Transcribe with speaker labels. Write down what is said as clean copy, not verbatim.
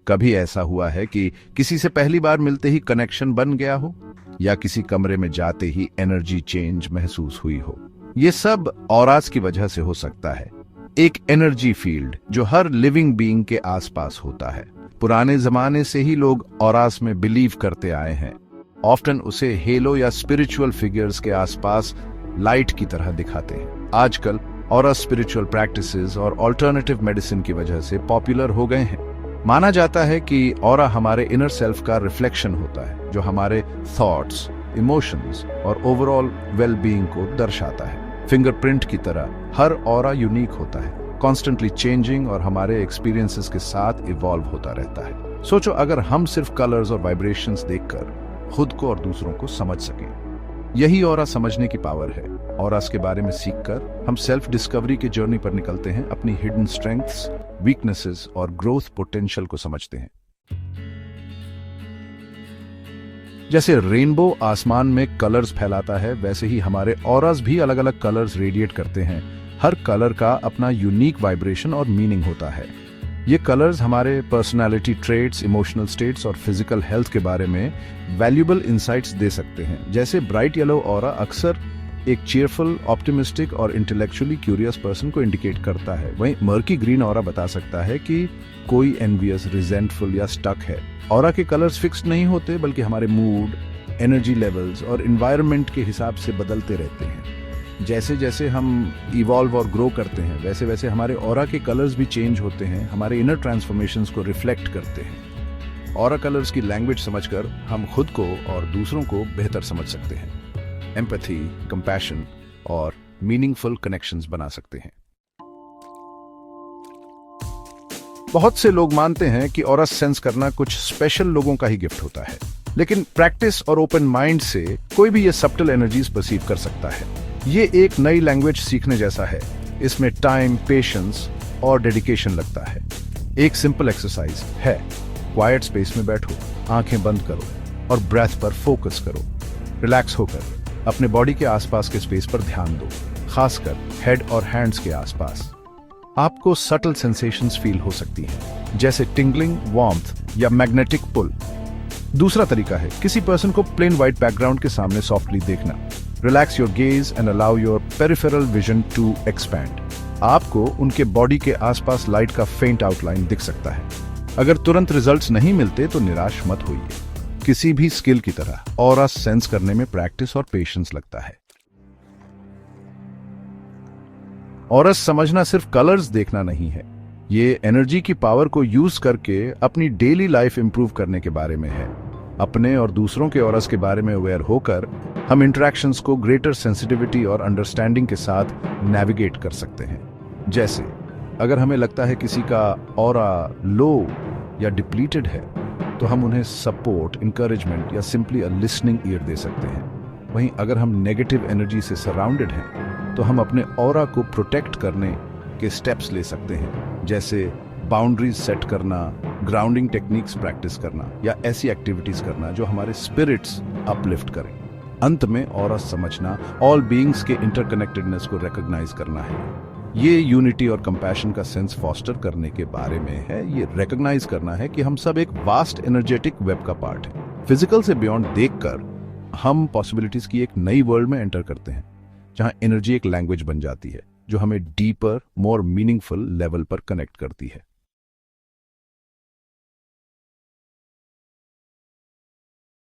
Speaker 1: कभी ऐसा हुआ है कि किसी से पहली बार मिलते ही कनेक्शन बन गया हो, या किसी कमरे में जाते ही एनर्जी चेंज महसूस हुई हो? ये सब ऑरास की वजह से हो सकता है। एक एनर्जी फील्ड जो हर लिविंग बीइंग के आसपास होता है। पुराने जमाने से ही लोग ऑरास में बिलीव करते आए हैं। ऑफ्टन उसे हेलो या स्पिरिचुअल फिगर्स के आसपास लाइट की तरह दिखाते हैं। आजकल ऑरा स्पिरिचुअल प्रैक्टिसेस और अल्टरनेटिव मेडिसिन की वजह से पॉपुलर हो गए हैं। माना जाता है कि ऑरा हमारे इनर सेल्फ का रिफ्लेक्शन होता है, जो हमारे थॉट्स, इमोशंस और ओवरऑल वेल बीइंग को दर्शाता है। फिंगरप्रिंट की तरह हर ऑरा यूनिक होता है, कॉन्स्टेंटली चेंजिंग और हमारे एक्सपीरियंसेस के साथ इवॉल्व होता रहता है। सोचो, अगर हम सिर्फ कलर्स और वाइब्रेशंस देखकर खुद को और दूसरों को समझ सकें। यही ऑरा समझने की पावर है। ऑरास के बारे में सीखकर हम सेल्फ डिस्कवरी की जर्नी पर निकलते हैं, अपनी हिडन स्ट्रेंथ्स, वीकनेसेस और ग्रोथ पोटेंशियल को समझते हैं। जैसे रेनबो आसमान में कलर्स फैलाता है, वैसे ही हमारे ऑरास भी अलग अलग कलर्स रेडिएट करते हैं। हर कलर का अपना यूनिक वाइब्रेशन और मीनिंग होता है। ये कलर्स हमारे पर्सनालिटी ट्रेट्स, इमोशनल स्टेट्स और फिजिकल हेल्थ के बारे में वैल्यूएबल इंसाइट्स दे सकते हैं। जैसे ब्राइट येलो ऑरा अक्सर एक चीयरफुल, ऑप्टिमिस्टिक और इंटेलेक्चुअली क्यूरियस पर्सन को इंडिकेट करता है। वहीं मर्की ग्रीन ऑरा बता सकता है कि कोई एनवियस, रिजेंटफुल या स्टक है। ऑरा के कलर्स फिक्स्ड नहीं होते, बल्कि हमारे मूड, एनर्जी लेवल्स और एनवायरनमेंट के हिसाब से बदलते रहते हैं। जैसे जैसे हम इवॉल्व और ग्रो करते हैं, वैसे वैसे हमारे ऑरा के कलर्स भी चेंज होते हैं, हमारे इनर ट्रांसफॉर्मेशंस को रिफ्लेक्ट करते हैं। ऑरा कलर्स की लैंग्वेज समझकर हम खुद को और दूसरों को बेहतर समझ सकते हैं, एम्पैथी, कंपैशन और मीनिंगफुल कनेक्शंस बना सकते हैं। बहुत से लोग मानते हैं कि ऑरा सेंस करना कुछ स्पेशल लोगों का ही गिफ्ट होता है, लेकिन प्रैक्टिस और ओपन माइंड से कोई भी ये सब्टल एनर्जीज परसीव कर सकता है। ये एक नई लैंग्वेज सीखने जैसा है। इसमें टाइम, पेशेंस और डेडिकेशन लगता है। एक सिंपल एक्सरसाइज है, क्वाइट स्पेस में बैठो, आंखें बंद करो और ब्रेथ पर फोकस करो। रिलैक्स होकर अपने बॉडी के आसपास के स्पेस पर ध्यान दो, खासकर हेड और हैंड्स के आसपास। आपको सटल सेंसेशंस फील हो सकती हैं, जैसे टिंगलिंग, वार्मथ या मैग्नेटिक पुल। दूसरा तरीका है किसी पर्सन को प्लेन व्हाइट बैकग्राउंड के सामने सॉफ्टली देखना। Relax your gaze and allow your peripheral vision to expand. आपको उनके बॉडी के आसपास लाइट का फेंट आउटलाइन दिख सकता है। अगर तुरंत रिजल्ट्स नहीं मिलते तो निराश मत होइए। किसी भी स्किल की तरह ऑरा सेंस करने में प्रैक्टिस और पेशेंस लगता है। ऑरस समझना सिर्फ कलर्स देखना नहीं है, ये एनर्जी की पावर को यूज करके अपनी डेली लाइफ इंप्रूव करने के बारे में है। अपने और दूसरों के ऑरस के बारे में अवेयर होकर हम इंटरेक्शंस को ग्रेटर सेंसिटिविटी और अंडरस्टैंडिंग के साथ नेविगेट कर सकते हैं। जैसे अगर हमें लगता है किसी का ऑरा लो या डिप्लीटेड है, तो हम उन्हें सपोर्ट, इंकरेजमेंट या सिंपली अ लिसनिंग ईयर दे सकते हैं। वहीं अगर हम नेगेटिव एनर्जी से सराउंडेड हैं, तो हम अपने ऑरा को प्रोटेक्ट करने के स्टेप्स ले सकते हैं, जैसे बाउंड्रीज सेट करना, ग्राउंडिंग टेक्निक्स प्रैक्टिस करना या ऐसी एक्टिविटीज करना जो हमारे स्पिरिट्स अपलिफ्ट करें। अंत में ऑरा समझना ऑल बीइंग्स के इंटरकनेक्टेडनेस को रिकॉग्नाइज करना है। ये यूनिटी और कंपैशन का सेंस फॉस्टर करने के बारे में है। ये रिकॉग्नाइज करना है कि हम सब एक वास्ट एनर्जेटिक वेब का पार्ट है। फिजिकल से बियॉन्ड देखकर हम पॉसिबिलिटीज की एक नई वर्ल्ड में एंटर करते हैं, जहां एनर्जी एक लैंग्वेज बन जाती है जो हमें डीपर, मोर मीनिंगफुल लेवल पर कनेक्ट करती है।